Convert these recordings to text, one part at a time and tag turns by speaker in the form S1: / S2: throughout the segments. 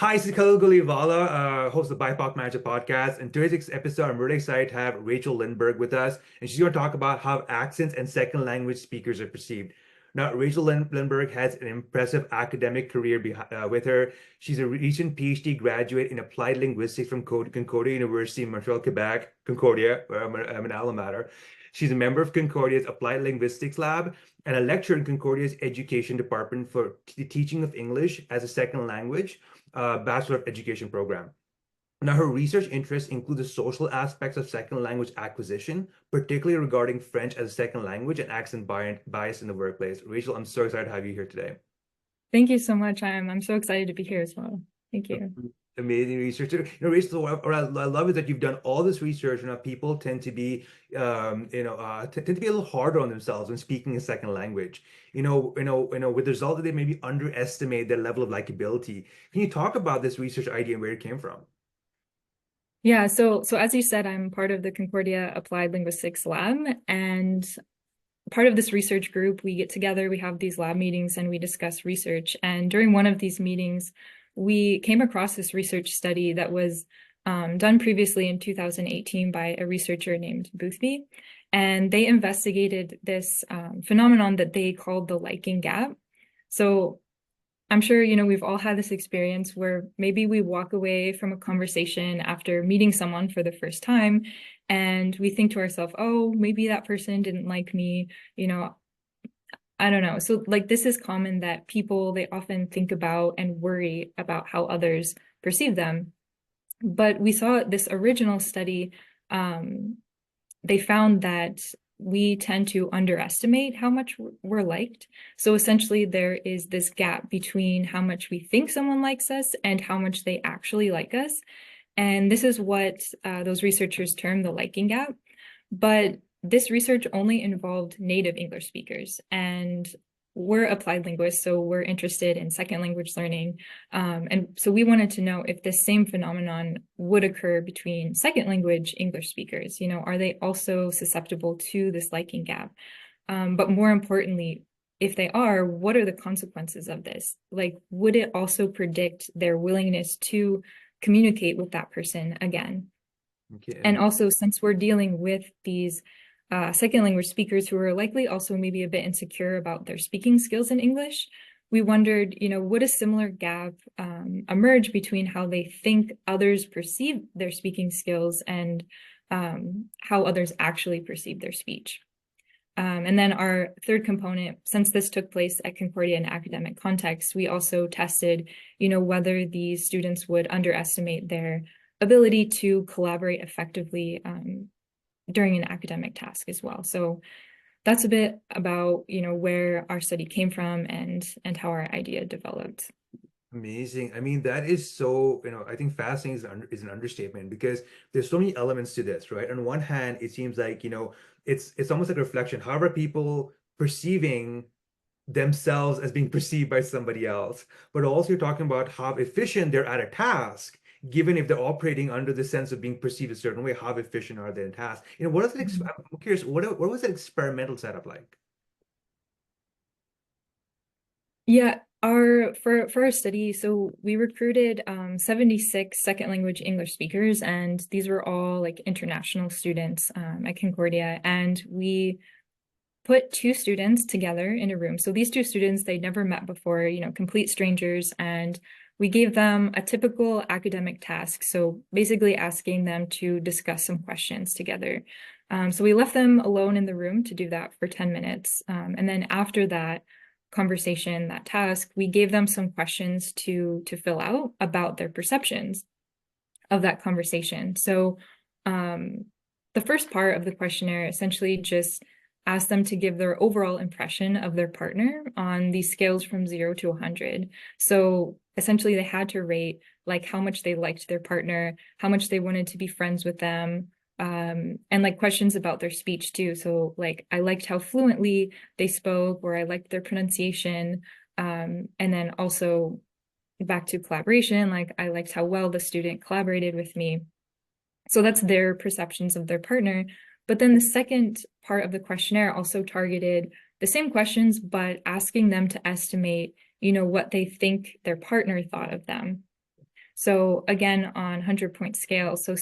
S1: Hi, this is Khalil Gulivala, host of the BIPOC Manager podcast. In today's episode, I'm really excited to have Rachael Lindberg with us, and she's going to talk about how accents and second language speakers are perceived. Now, Lindberg has an impressive academic career with her. She's a recent PhD graduate in applied linguistics from Concordia University in Montreal, Quebec, Concordia, where I'm an alma mater. She's a member of Concordia's Applied Linguistics Lab and a lecturer in Concordia's Education Department for the teaching of English as a second language. Bachelor of Education program. Now, her research interests include the social aspects of second language acquisition, particularly regarding French as a second language and accent bias in the workplace. Rachael, I'm so excited to have you here today.
S2: Thank you so much. I'm so excited to be here as well. Thank you.
S1: Amazing research. Rachel, what I love is that you've done all this research. People tend to be, tend to be a little harder on themselves when speaking a second language. With the result that they maybe underestimate their level of likability. Can you talk about this research idea and where it came from?
S2: Yeah, so as you said, I'm part of the Concordia Applied Linguistics Lab, and part of this research group, we get together, we have these lab meetings, and we discuss research. And during one of these meetings, we came across this research study that was done previously in 2018 by a researcher named Boothby, and they investigated this phenomenon that they called the liking gap. So I'm sure, we've all had this experience where maybe we walk away from a conversation after meeting someone for the first time, and we think to ourselves, oh, maybe that person didn't like me, I don't know. So like this is common that people, they often think about and worry about how others perceive them. But we saw this original study, they found that we tend to underestimate how much we're liked. So essentially there is this gap between how much we think someone likes us and how much they actually like us. And this is what those researchers term the liking gap. But this research only involved native English speakers, and we're applied linguists, so we're interested in second language learning. And so we wanted to know if this same phenomenon would occur between second language English speakers. Are they also susceptible to this liking gap? But more importantly, if they are, what are the consequences of this? Like, would it also predict their willingness to communicate with that person again?
S1: Okay.
S2: And also, since we're dealing with these second language speakers who are likely also maybe a bit insecure about their speaking skills in English, we wondered, would a similar gap emerge between how they think others perceive their speaking skills and how others actually perceive their speech? And then our third component, since this took place at Concordia in academic context, we also tested, whether these students would underestimate their ability to collaborate effectively during an academic task as well. So that's a bit about, where our study came from and how our idea developed.
S1: Amazing. I mean, that is so, I think fascinating is an understatement because there's so many elements to this, right? On one hand, it seems like, it's almost like a reflection. How are people perceiving themselves as being perceived by somebody else? But also you're talking about how efficient they're at a task, given if they're operating under the sense of being perceived a certain way, how efficient are they in task? What is it? I'm curious, what was that experimental setup like?
S2: Yeah, for our study, so we recruited 76 second language English speakers, and these were all like international students at Concordia, and we put two students together in a room. So these two students, they'd never met before, complete strangers, and we gave them a typical academic task. So basically asking them to discuss some questions together. So we left them alone in the room to do that for 10 minutes. And then after that conversation, that task, we gave them some questions to fill out about their perceptions of that conversation. So the first part of the questionnaire essentially just asked them to give their overall impression of their partner on these scales from 0 to 100. So essentially they had to rate like how much they liked their partner, how much they wanted to be friends with them, and like questions about their speech too. So like I liked how fluently they spoke, or I liked their pronunciation. And then also back to collaboration, like I liked how well the student collaborated with me. So that's their perceptions of their partner. But then the second part of the questionnaire also targeted the same questions, but asking them to estimate, what they think their partner thought of them. So again, on 100-point scale, so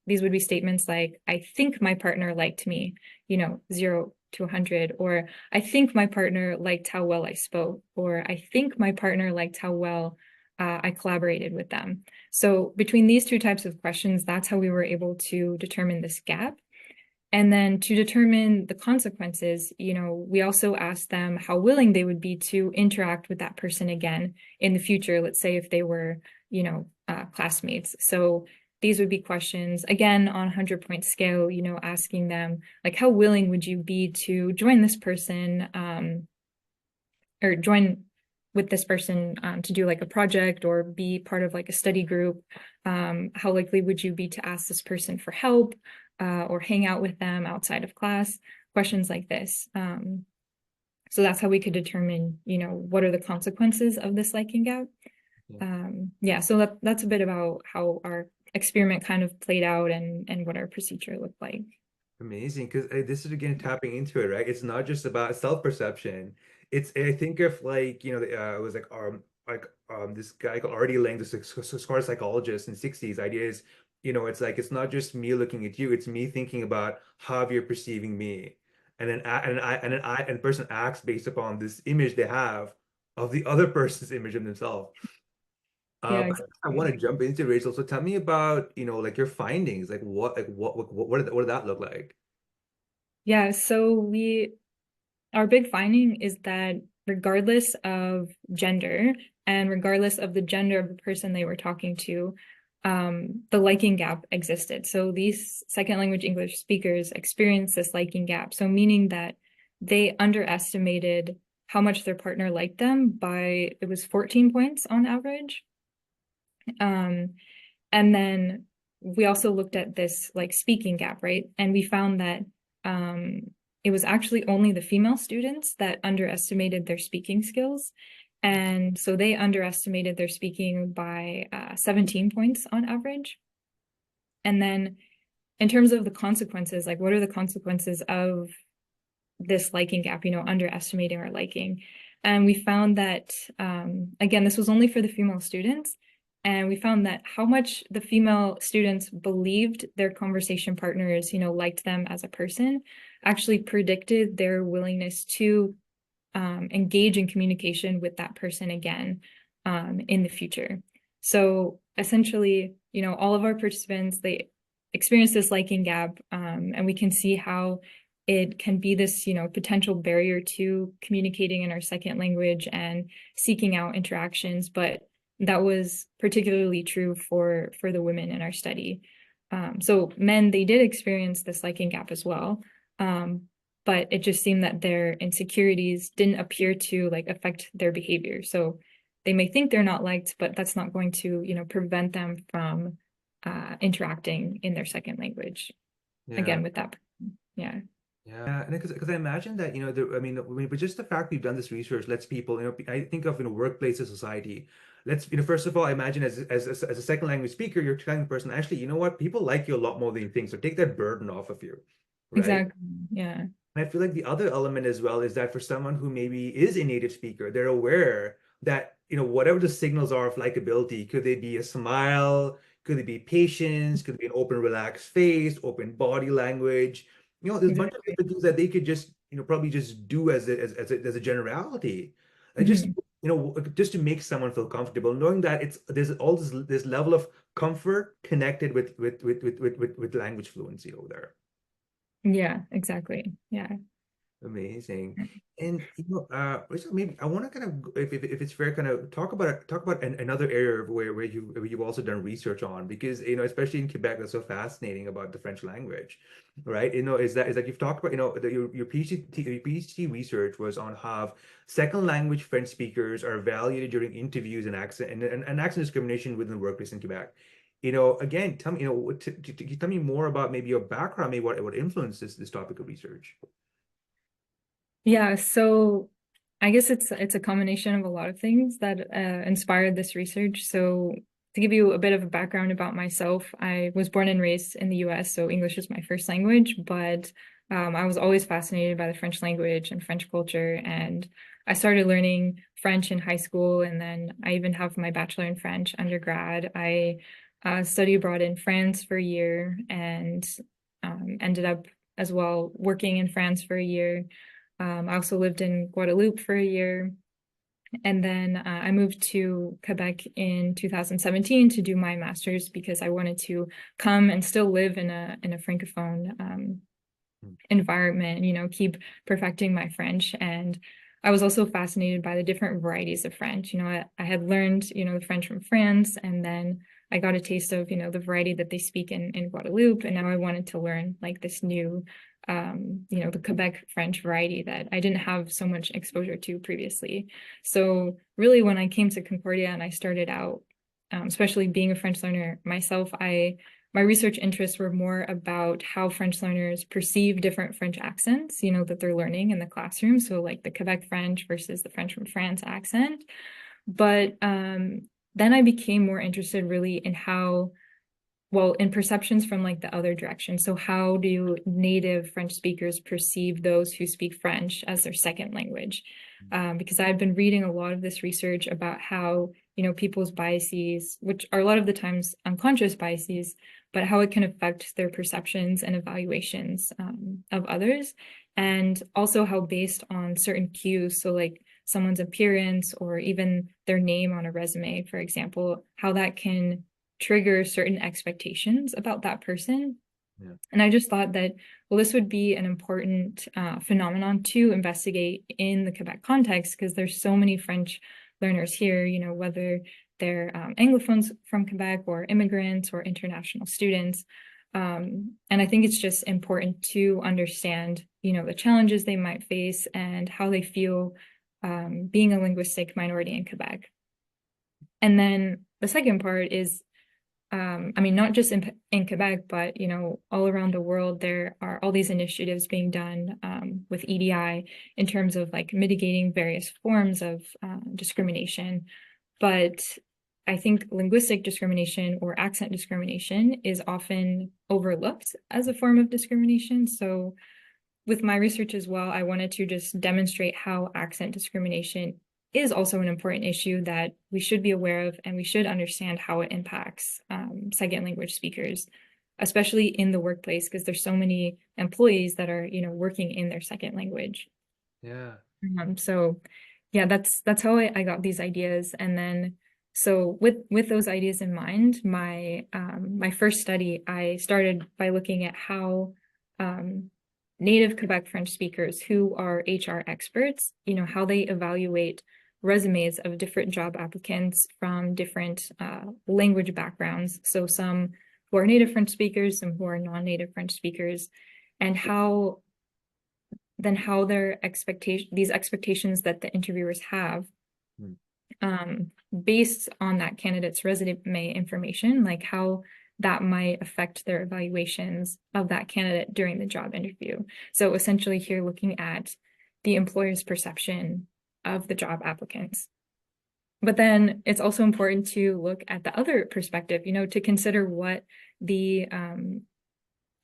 S2: these would be statements like, I think my partner liked me, 0 to 100, or I think my partner liked how well I spoke, or I think my partner liked how well I collaborated with them. So between these two types of questions, that's how we were able to determine this gap. And then to determine the consequences, we also asked them how willing they would be to interact with that person again in the future. Let's say if they were, classmates. So these would be questions, again, on 100-point scale, asking them, like, how willing would you be to join this person or join with this person to do like a project or be part of like a study group? How likely would you be to ask this person for help? Or hang out with them outside of class, questions like this. So that's how we could determine, what are the consequences of this liking gap. So that's a bit about how our experiment kind of played out and what our procedure looked like.
S1: Amazing, because this is again tapping into it, right? It's not just about self-perception. I think of like, it was this guy called R.D. Lang, this scholar psychologist in the 60s. Idea is, it's like it's not just me looking at you, it's me thinking about how you're perceiving me. And the person acts based upon this image they have of the other person's image of themselves.
S2: Yeah,
S1: But I want
S2: exactly.
S1: to jump into Rachel. So tell me about, like your findings, like what did that look like?
S2: Yeah, so our big finding is that regardless of gender and regardless of the gender of the person they were talking to, the liking gap existed. So these second language English speakers experienced this liking gap. So meaning that they underestimated how much their partner liked them by, it was 14 points on average. And then we also looked at this like speaking gap, right? And we found that it was actually only the female students that underestimated their speaking skills. And so they underestimated their speaking by 17 points on average. And then in terms of the consequences, like what are the consequences of this liking gap, underestimating our liking? And we found that, again, this was only for the female students. And we found that how much the female students believed their conversation partners, liked them as a person, actually predicted their willingness to engage in communication with that person again in the future. So essentially, all of our participants, they experience this liking gap, and we can see how it can be this, potential barrier to communicating in our second language and seeking out interactions. But that was particularly true for the women in our study. So men, they did experience this liking gap as well. But it just seemed that their insecurities didn't appear to like affect their behavior. So they may think they're not liked, but that's not going to, prevent them from interacting in their second language.
S1: Yeah.
S2: Again, with that. Yeah.
S1: Yeah, and because I imagine that, but just the fact we've done this research lets people, I think of, workplace as society. Let's, first of all, I imagine as a second language speaker, you're telling the person, actually, you know what, people like you a lot more than you think, so take that burden off of you, right?
S2: Exactly. Yeah.
S1: And I feel like the other element as well is that for someone who maybe is a native speaker, they're aware that, whatever the signals are of likability, could they be a smile? Could it be patience? Could it be an open, relaxed face, open body language? There's a bunch of
S2: Exactly.
S1: different things that they could just, probably just do as a generality. And just,
S2: Mhm.
S1: just to make someone feel comfortable, knowing that there's all this level of comfort connected with language fluency over there.
S2: Yeah, exactly. Yeah.
S1: Amazing. And Rachel, maybe I want to kind of, if it's fair, kind of talk about another area where you've also done research on, because especially in Quebec, that's so fascinating about the French language, right? Is that you've talked about, your PhD research was on how second language French speakers are evaluated during interviews and accent discrimination within the workplace in Quebec. Again, tell me, tell me more about maybe your background, maybe what influenced this topic of research.
S2: Yeah, so I guess it's a combination of a lot of things that inspired this research. So to give you a bit of a background about myself, I was born and raised in the US, so English is my first language, but I was always fascinated by the French language and French culture, and I started learning French in high school, and then I even have my bachelor in French undergrad. I studied abroad in France for a year and ended up as well working in France for a year. I also lived in Guadeloupe for a year. And then I moved to Quebec in 2017 to do my master's because I wanted to come and still live in a francophone environment, you know, keep perfecting my French. And I was also fascinated by the different varieties of French. You know, I had learned, you know, the French from France, and then I got a taste of, you know, the variety that they speak in Guadeloupe. And now I wanted to learn like this new, you know, the Quebec French variety that I didn't have so much exposure to previously. So really, when I came to Concordia and I started out, especially being a French learner myself, my research interests were more about how French learners perceive different French accents, you know, that they're learning in the classroom. So like the Quebec French versus the French from France accent. But then I became more interested really in how, well, in perceptions from like the other direction. So how do native French speakers perceive those who speak French as their second language? Because I've been reading a lot of this research about how, you know, people's biases, which are a lot of the times unconscious biases, but how it can affect their perceptions and evaluations of others. And also how based on certain cues, so like someone's appearance or even their name on a resume, for example, how that can trigger certain expectations about that person.
S1: Yeah.
S2: And I just thought that, well, this would be an important phenomenon to investigate in the Quebec context, because there's so many French learners here, you know, whether they're Anglophones from Quebec or immigrants or international students. And I think it's just important to understand, you know, the challenges they might face and how they feel being a linguistic minority in Quebec. And then the second part is, I mean, not just in Quebec, but, you know, all around the world, there are all these initiatives being done with EDI in terms of like mitigating various forms of discrimination. But I think linguistic discrimination or accent discrimination is often overlooked as a form of discrimination. So with my research as well, I wanted to just demonstrate how accent discrimination is also an important issue that we should be aware of, and we should understand how it impacts second language speakers, especially in the workplace, because there's so many employees that are, you know, working in their second language.
S1: Yeah.
S2: So yeah, that's how I got these ideas. And then so with those ideas in mind, my first study, I started by looking at how native Quebec French speakers who are HR experts, you know, how they evaluate resumes of different job applicants from different language backgrounds. So some who are native French speakers, some who are non-native French speakers, and how their these expectations that the interviewers have based on that candidate's resume information, like how that might affect their evaluations of that candidate during the job interview. So essentially here looking at the employer's perception of the job applicants. But then it's also important to look at the other perspective, you know, to consider what the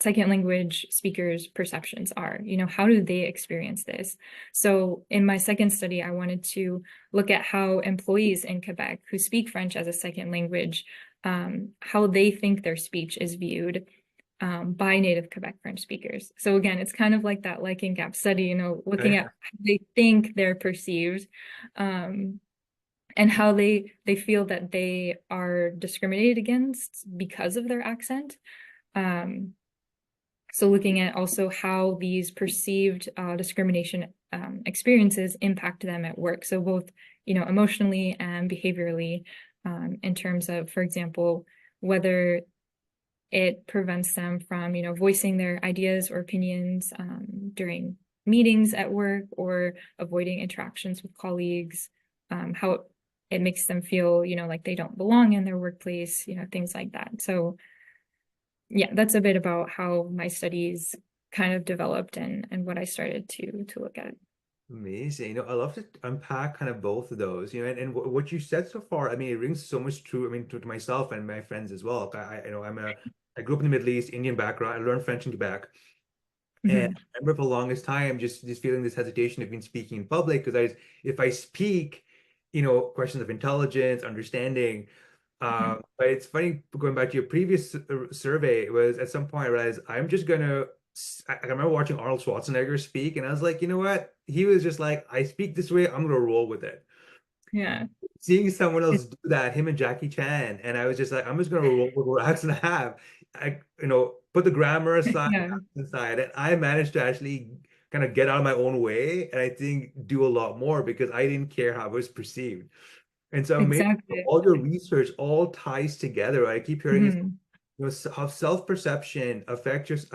S2: second language speakers' perceptions are. You know, how do they experience this? So in my second study, I wanted to look at how employees in Quebec who speak French as a second language, how they think their speech is viewed by native Quebec French speakers. So again, it's kind of like that liking gap study, you know, looking at how they think they're perceived, and how they feel that they are discriminated against because of their accent. So looking at also how these perceived discrimination experiences impact them at work. So both, you know, emotionally and behaviorally, in terms of, for example, whether it prevents them from, you know, voicing their ideas or opinions during meetings at work, or avoiding interactions with colleagues, how it makes them feel, you know, like they don't belong in their workplace, you know, things like that. So yeah, that's a bit about how my studies kind of developed and what I started to look at.
S1: Amazing. You know, I love to unpack kind of both of those, you know, and what you said so far, I mean, it rings so much true, I mean, to myself and my friends as well. You know, I grew up in the Middle East, Indian background. I learned French in Quebec. And
S2: Mhm.
S1: I remember for the longest time just feeling this hesitation of being speaking in public, because if I speak, questions of intelligence, understanding.
S2: Mhm.
S1: But it's funny going back to your previous survey. It was at some point I realized I'm just gonna. I remember watching Arnold Schwarzenegger speak, and I was like, you know what? He was just like, I speak this way, I'm gonna roll with it.
S2: Yeah.
S1: Seeing someone else do that, him and Jackie Chan, and I was just like, I'm just gonna roll with what accent I have. Put the grammar aside,
S2: Yeah,
S1: aside, and I managed to actually kind of get out of my own way, and I think do a lot more because I didn't care how it was perceived. And so maybe
S2: exactly.
S1: all your research all ties together. I keep hearing is
S2: Mhm.
S1: how self-perception affects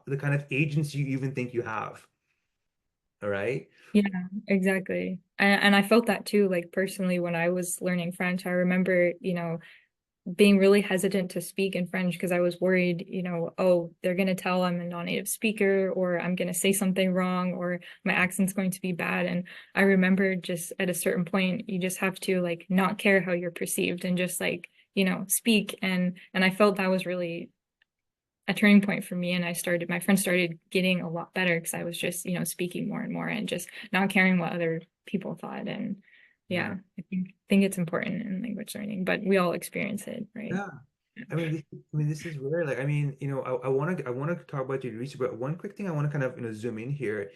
S1: the kind of agency you even think you have. All right.
S2: Yeah, exactly. And I felt that too, like personally, when I was learning French. I remember, being really hesitant to speak in French because I was worried, oh, they're going to tell I'm a non-native speaker, or I'm going to say something wrong, or my accent's going to be bad. And I remember just at a certain point, you just have to like not care how you're perceived and just like, speak. And I felt that was really a turning point for me. And my friends started getting a lot better because I was just, speaking more and more and just not caring what other people thought. And
S1: Yeah.
S2: yeah, I think it's important in language learning, but we all experience it, right?
S1: Yeah. I mean, this is rare. Like, I mean, I want to talk about your research, but one quick thing I want to kind of, zoom in here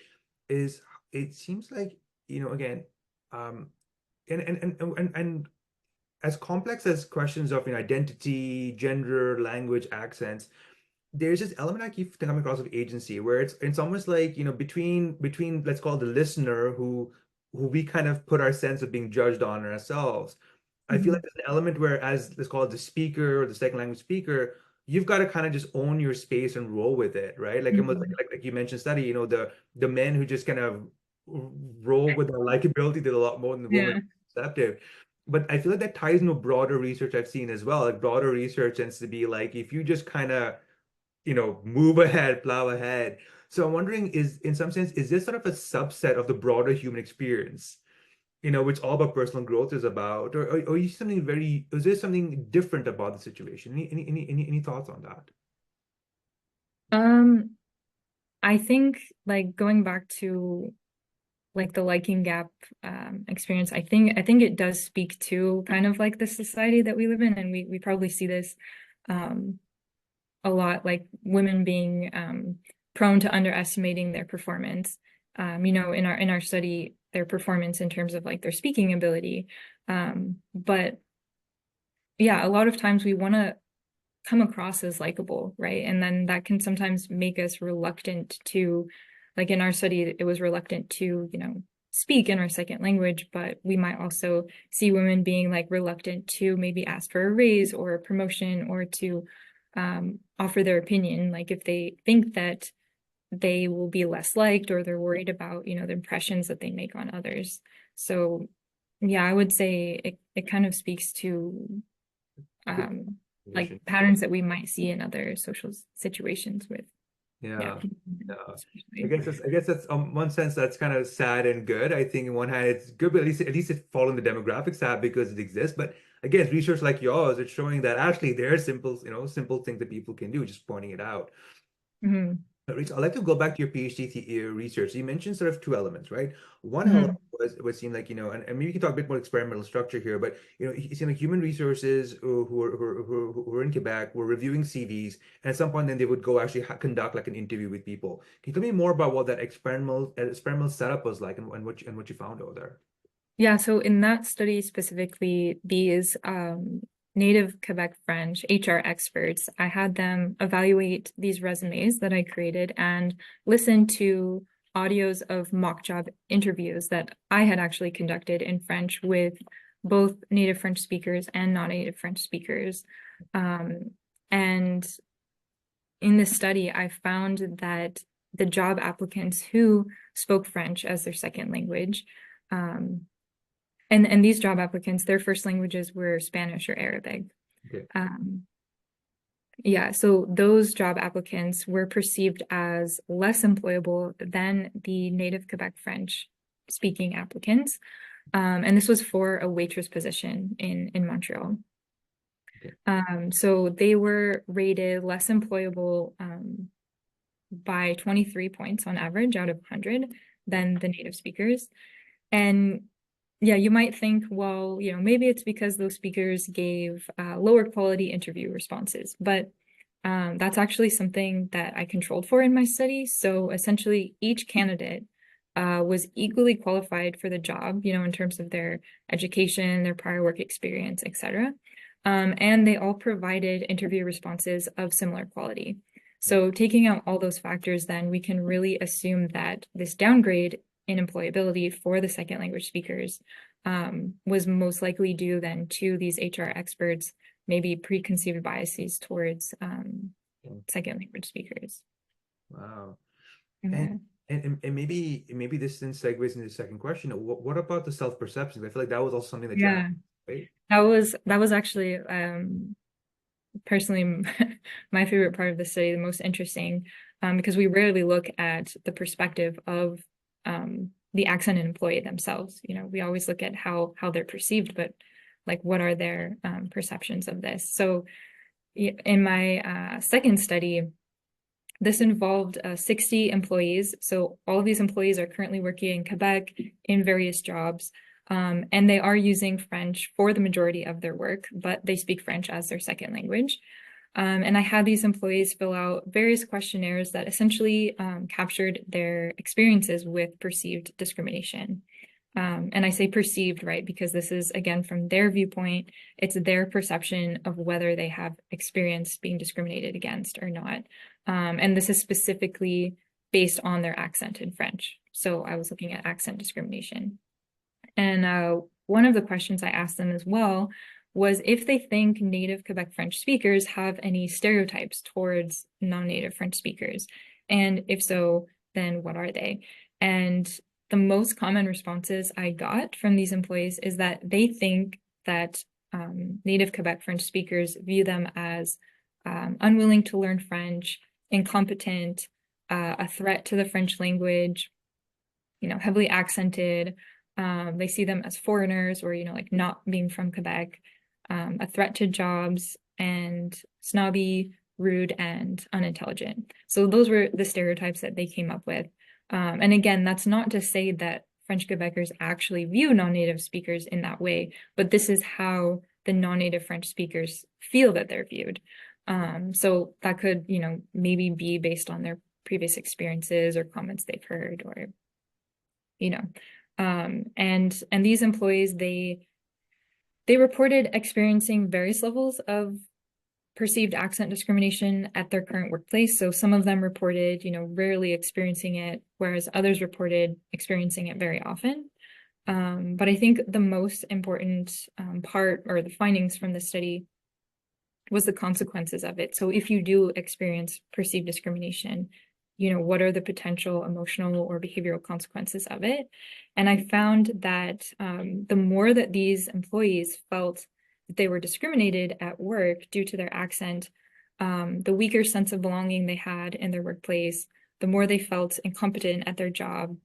S1: is it seems like, again, um, and as complex as questions of, identity, gender, language, accents, there's this element I keep coming across of agency where it's almost like, between let's call it the listener who we kind of put our sense of being judged on ourselves. I feel like
S2: Mhm.
S1: there's an element where, as let's call it the speaker or the second language speaker, you've got to kind of just own your space and roll with it, right? Like almost
S2: Mhm.
S1: like you mentioned study, the men who just kind of roll with their likability did a lot more than the women
S2: Yeah.
S1: receptive. But I feel like that ties into broader research I've seen as well. Like broader research tends to be like if you just kind of move ahead, plow ahead. So I'm wondering, is in some sense, is this sort of a subset of the broader human experience, which all about personal growth is about, or is there something different about the situation? Any thoughts on that?
S2: Um, I think like going back to like the liking gap experience, I think it does speak to kind of like the society that we live in, and we probably see this um a lot, like women being prone to underestimating their performance. In our study, their performance in terms of like their speaking ability. But yeah, a lot of times we want to come across as likable, right? And then that can sometimes make us reluctant to, like in our study, it was reluctant to, speak in our second language, but we might also see women being like reluctant to maybe ask for a raise or a promotion or to offer their opinion, like if they think that they will be less liked or they're worried about, the impressions that they make on others. So yeah, I would say it kind of speaks to
S1: Good
S2: um, like
S1: position.
S2: patterns that we might see in other social situations with, yeah,
S1: Yeah.
S2: people
S1: Yeah. I
S2: especially.
S1: guess that's I guess that's one sense that's kind of sad and good. I think in one hand it's good, but at least it's following the demographics tab because it exists. But again, research like yours, it's showing that actually there are simple things that people can do, just pointing it out.
S2: Mhm.
S1: Rachel, I'd like to go back to your PhD research. You mentioned sort of two elements, right? One element
S2: Mhm.
S1: was seem like, and maybe you can talk a bit more experimental structure here, but it seemed like human resources who are in Quebec were reviewing CVs, and at some point then they would go actually conduct like an interview with people. Can you tell me more about what that experimental setup was like and what you found over there?
S2: Yeah, so in that study specifically, these native Quebec French HR experts, I had them evaluate these resumes that I created and listen to audios of mock job interviews that I had actually conducted in French with both native French speakers and non-native French speakers. Um, and in this study, I found that the job applicants who spoke French as their second language, um, and these job applicants, their first languages were Spanish or Arabic.
S1: Okay.
S2: Um, yeah, so those job applicants were perceived as less employable than the native Quebec French speaking applicants. And this was for a waitress position in Montreal.
S1: Okay.
S2: So they were rated less employable by 23 points on average out of 100 than the native speakers. And yeah, you might think, well, maybe it's because those speakers gave lower quality interview responses, but that's actually something that I controlled for in my study. So essentially, each candidate was equally qualified for the job, in terms of their education, their prior work experience, etc. And they all provided interview responses of similar quality. So taking out all those factors, then we can really assume that this downgrade in employability for the second language speakers was most likely due then to these HR experts, maybe preconceived biases towards second language speakers.
S1: Wow. And
S2: Yeah.
S1: and maybe this then segues into the second question. What about the self-perceptions? I feel like that was also something that you asked,
S2: Yeah.
S1: right?
S2: That was actually personally my favorite part of the study, the most interesting, because we rarely look at the perspective of the accent employee themselves. We always look at how they're perceived, but like what are their perceptions of this? So in my second study, this involved 60 employees. So all of these employees are currently working in Quebec in various jobs. And they are using French for the majority of their work, but they speak French as their second language. And I had these employees fill out various questionnaires that essentially captured their experiences with perceived discrimination. And I say perceived, right, because this is, again, from their viewpoint, it's their perception of whether they have experienced being discriminated against or not. And this is specifically based on their accent in French. So I was looking at accent discrimination. And one of the questions I asked them as well was if they think native Quebec French speakers have any stereotypes towards non-native French speakers. And if so, then what are they? And the most common responses I got from these employees is that they think that native Quebec French speakers view them as unwilling to learn French, incompetent, a threat to the French language, heavily accented. They see them as foreigners or, like not being from Quebec, a threat to jobs, and snobby, rude, and unintelligent. So those were the stereotypes that they came up with. And again, that's not to say that French Quebecers actually view non-native speakers in that way, but this is how the non-native French speakers feel that they're viewed. So that could, maybe be based on their previous experiences or comments they've heard, or, and these employees, they reported experiencing various levels of perceived accent discrimination at their current workplace. So some of them reported, rarely experiencing it, whereas others reported experiencing it very often. But I think the most important part, or the findings from the study, was the consequences of it. So if you do experience perceived discrimination, what are the potential emotional or behavioral consequences of it? And I found that the more that these employees felt that they were discriminated at work due to their accent, the weaker sense of belonging they had in their workplace, the more they felt incompetent at their job,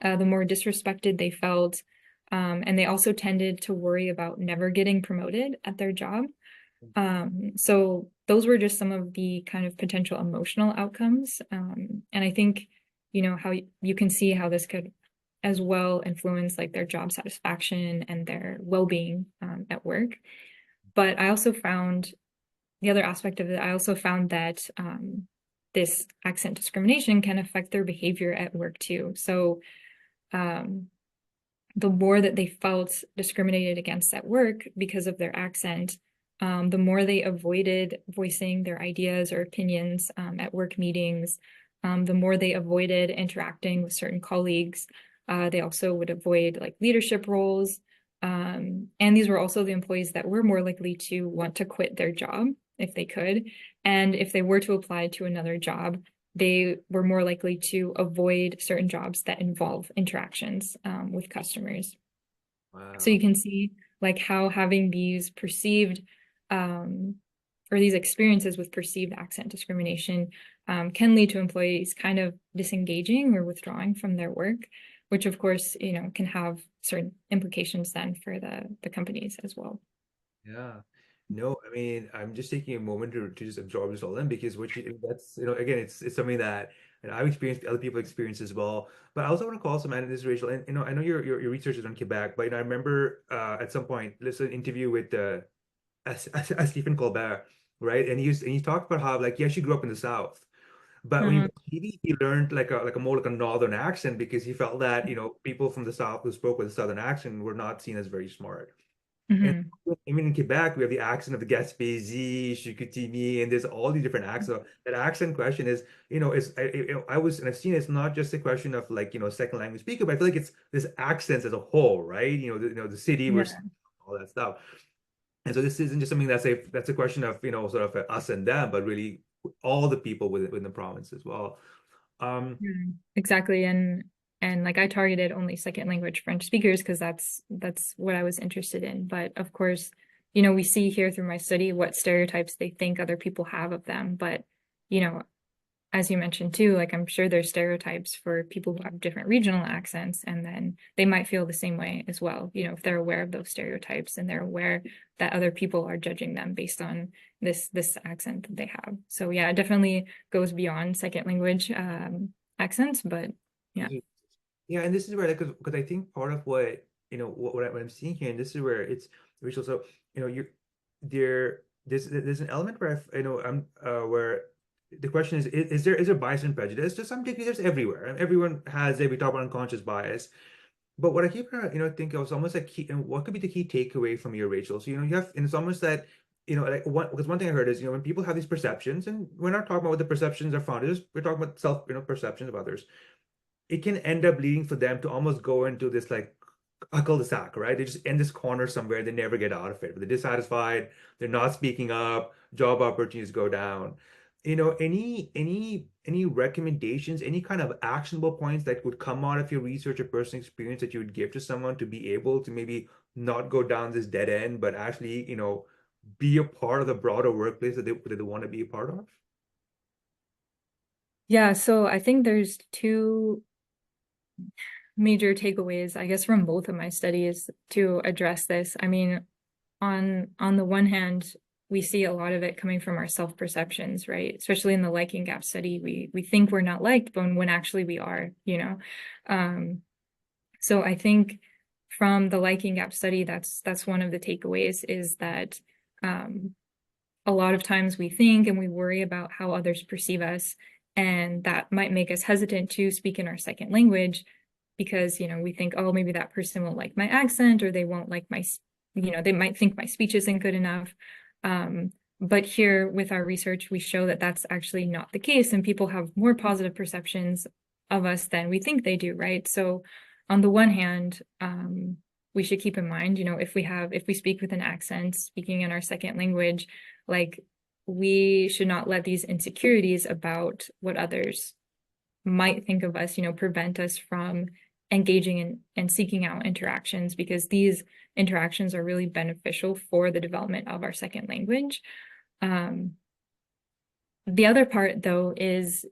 S2: the more disrespected they felt. And they also tended to worry about never getting promoted at their job. So those were just some of the kind of potential emotional outcomes. And I think, how you can see how this could as well influence like their job satisfaction and their well-being at work. But I also found the other aspect of it, I also found that this accent discrimination can affect their behavior at work too. So the more that they felt discriminated against at work because of their accent, the more they avoided voicing their ideas or opinions at work meetings, the more they avoided interacting with certain colleagues. They also would avoid like leadership roles. And these were also the employees that were more likely to want to quit their job if they could. And if they were to apply to another job, they were more likely to avoid certain jobs that involve interactions with customers. So you
S1: Wow.
S2: can see like how having these perceived or these experiences with perceived accent discrimination can lead to employees kind of disengaging or withdrawing from their work, which of course, can have certain implications then for the companies as well.
S1: Yeah. No, I mean, I'm just taking a moment to just absorb this all in because what you that's again it's something that and I've experienced, other people experience as well. But I also want to call some out this, Rachel, and I know your research is on Quebec, but I remember at some point listening to an interview with Stephen Colbert, right? And he talked about how like, yeah, she grew up in the South. But when he
S2: Uh-huh.
S1: was TV, he learned like a more like a northern accent because he felt that, people from the South who spoke with a southern accent were not seen as very smart. And
S2: Hmm.
S1: even in Quebec, we have the accent of the Gaspésie, Chicoutimi, and there's all these different accents. So that accent question is, I was, and I've seen it's not just a question of like, second language speaker, but I feel like it's this accents as a whole, right? The city versus
S2: Yeah.
S1: all that stuff. And so this isn't just something that's a question of, sort of us and them, but really all the people within the province as well. Um,
S2: Exactly. And like I targeted only second language French speakers because that's what I was interested in. But of course, we see here through my study what stereotypes they think other people have of them. But, you know, as you mentioned too, like I'm sure there's stereotypes for people who have different regional accents, and then they might feel the same way as well, if they're aware of those stereotypes and they're aware that other people are judging them based on this accent that they have. So yeah, it definitely goes beyond second language accents, but yeah.
S1: yeah, and this is where, like, because I think part of what what I'm seeing here, and this is where it's Rachel. So you're there's an element where I'm where the question is there bias and prejudice? To some degree, there's everywhere, and everyone has it. We talk about unconscious bias, but what I keep think of is almost like key, and what could be the key takeaway from your, Rachel? So you have, and it's almost that like one thing I heard is when people have these perceptions, and we're not talking about what the perceptions are founded, we're talking about self perceptions of others. It can end up leading for them to almost go into this like a cul-de-sac, right? They just end this corner somewhere, they never get out of it. They're dissatisfied, they're not speaking up, job opportunities go down. Any recommendations, any kind of actionable points that would come out of your research or personal experience that you would give to someone to be able to maybe not go down this dead end, but actually, be a part of the broader workplace that they want to be a part of?
S2: Yeah, so I think there's two major takeaways, I guess, from both of my studies to address this. I mean, on the one hand, we see a lot of it coming from our self-perceptions, right? Especially in the liking gap study, we think we're not liked, but when actually we are. Um, so I think from the liking gap study, that's one of the takeaways is that a lot of times we think and we worry about how others perceive us, and that might make us hesitant to speak in our second language because we think, oh, maybe that person won't like my accent, or they won't like they might think my speech isn't good enough. But here with our research, we show that that's actually not the case, and people have more positive perceptions of us than we think they do, right? So on the one hand, we should keep in mind, if we speak with an accent, speaking in our second language, like we should not let these insecurities about what others might think of us, prevent us from engaging in and seeking out interactions, because these interactions are really beneficial for the development of our second language. The other part, though, is,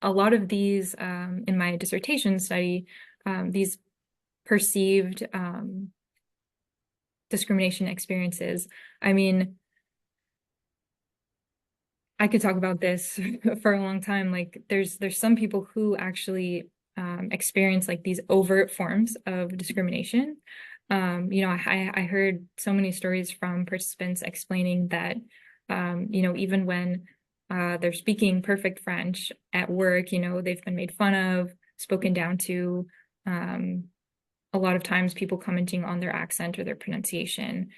S2: a lot of these, in my dissertation study, these perceived discrimination experiences. I mean, I could talk about this for a long time. Like there's some people who actually experience like these overt forms of discrimination. I heard so many stories from participants explaining that, even when they're speaking perfect French at work, they've been made fun of, spoken down to. A lot of times people commenting on their accent or their pronunciation.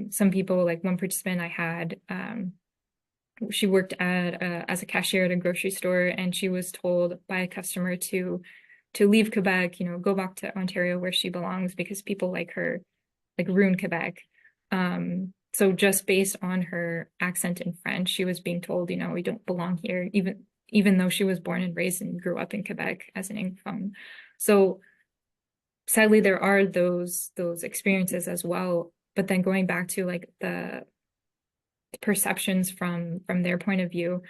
S2: Some people, like one participant I had, she worked as a cashier at a grocery store, and she was told by a customer to leave Quebec, go back to Ontario where she belongs, because people like her like ruin Quebec. So just based on her accent in French, she was being told, we don't belong here, even though she was born and raised and grew up in Quebec as an Anglophone. So sadly, there are those experiences as well. But then going back to like the perceptions from their point of view,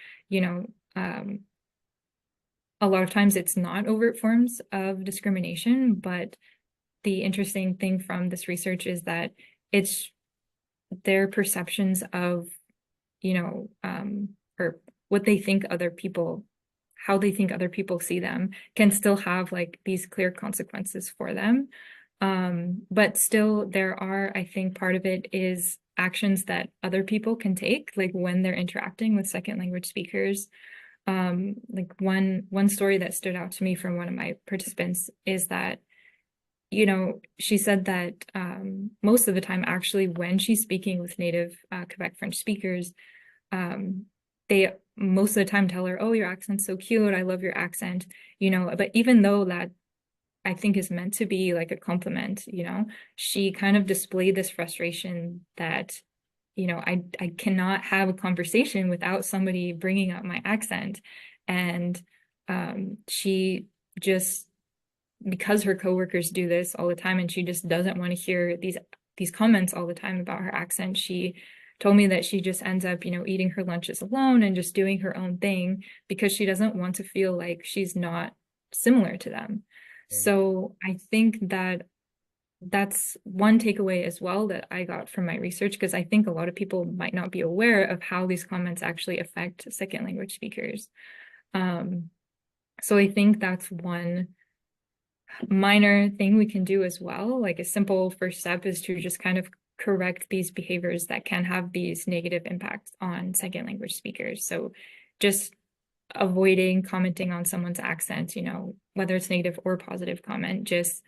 S2: a lot of times it's not overt forms of discrimination, but the interesting thing from this research is that it's their perceptions of, or what they think other people, how they think other people see them, can still have like these clear consequences for them. But still there are, I think part of it is actions that other people can take, like when they're interacting with second language speakers. Like one story that stood out to me from one of my participants is that, you know, she said that most of the time, actually, when she's speaking with native Quebec French speakers, they most of the time tell her, "Oh, your accent's so cute. I love your accent." You know, but even though that I think is meant to be like a compliment, you know, she kind of displayed this frustration that, you know, I cannot have a conversation without somebody bringing up my accent. And she just, because her coworkers do this all the time and she just doesn't want to hear these comments all the time about her accent, she told me that she just ends up, you know, eating her lunches alone and just doing her own thing because she doesn't want to feel like she's not similar to them. So I think that that's one takeaway as well that I got from my research, because I think a lot of people might not be aware of how these comments actually affect second language speakers. So I think that's one minor thing we can do as well. Like a simple first step is to just kind of correct these behaviors that can have these negative impacts on second language speakers. So just avoiding commenting on someone's accent, you know, whether it's negative or positive comment, just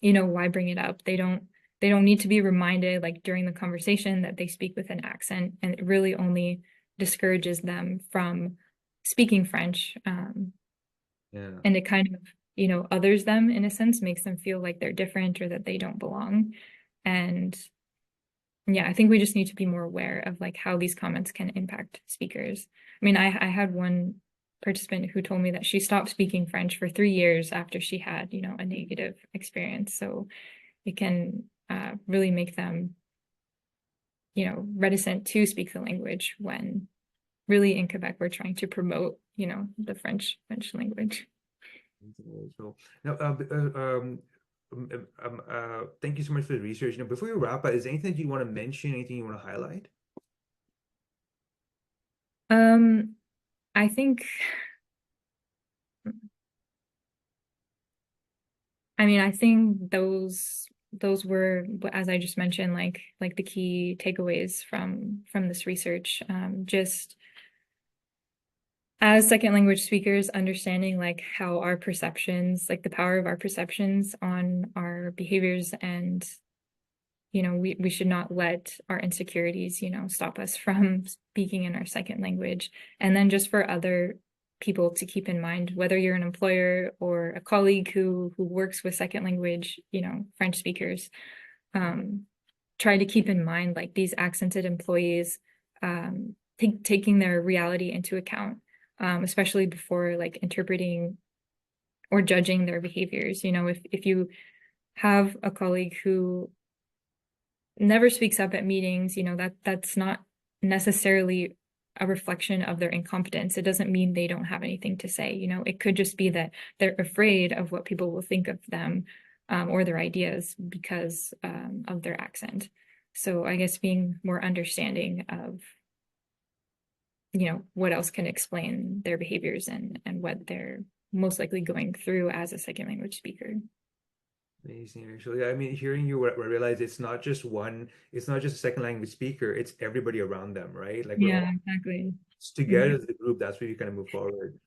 S2: you know, why bring it up? They don't need to be reminded like during the conversation that they speak with an accent, and it really only discourages them from speaking French. And it kind of, you know, others them in a sense, makes them feel like they're different or that they don't belong. And yeah, I think we just need to be more aware of like how these comments can impact speakers. I mean, I had one participant who told me that she stopped speaking French for 3 years after she had, you know, a negative experience. So it can really make them, you know, reticent to speak the language, when really in Quebec we're trying to promote, you know, the French language.
S1: So now, thank you so much for the research. Now, before you wrap up, is there anything that you want to mention? Anything you want to highlight?
S2: I think, I mean, I think those were, as I just mentioned, like the key takeaways from this research. Just as second language speakers, understanding like how our perceptions, like the power of our perceptions on our behaviors, and you know, we should not let our insecurities, you know, stop us from speaking in our second language. And then just for other people to keep in mind, whether you're an employer or a colleague who works with second language, you know, French speakers, try to keep in mind like these accented employees, taking their reality into account, especially before like interpreting or judging their behaviors. You know, if you have a colleague who never speaks up at meetings, you know, that's not necessarily a reflection of their incompetence. It doesn't mean they don't have anything to say. You know, it could just be that they're afraid of what people will think of them, or their ideas because of their accent. So I guess being more understanding of, you know, what else can explain their behaviors and what they're most likely going through as a second language speaker.
S1: Amazing, actually. I mean, hearing you, I realize it's not just a second language speaker, it's everybody around them, right? Like we're
S2: Yeah,
S1: all
S2: exactly.
S1: together
S2: Mhm.
S1: as a group. That's where you kind of move forward.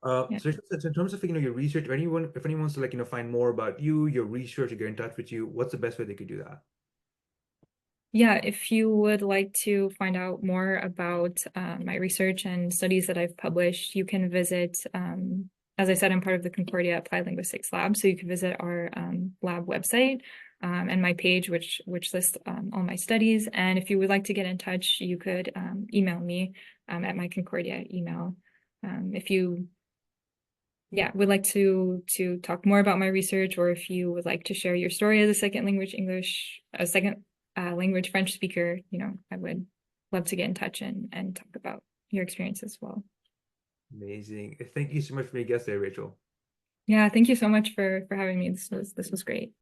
S2: Yeah.
S1: So in terms of, you know, your research, if anyone wants to like, you know, find more about you, your research, or get in touch with you, what's the best way they could do that?
S2: Yeah, if you would like to find out more about my research and studies that I've published, you can visit, as I said, I'm part of the Concordia Applied Linguistics Lab, so you can visit our lab website and my page, which lists all my studies. And if you would like to get in touch, you could email me at my Concordia email. If you would like to talk more about my research, or if you would like to share your story as a second language language French speaker, you know, I would love to get in touch and talk about your experience as well.
S1: Amazing. Thank you so much for being a guest there, Rachel.
S2: Yeah, thank you so much for having me. This was great.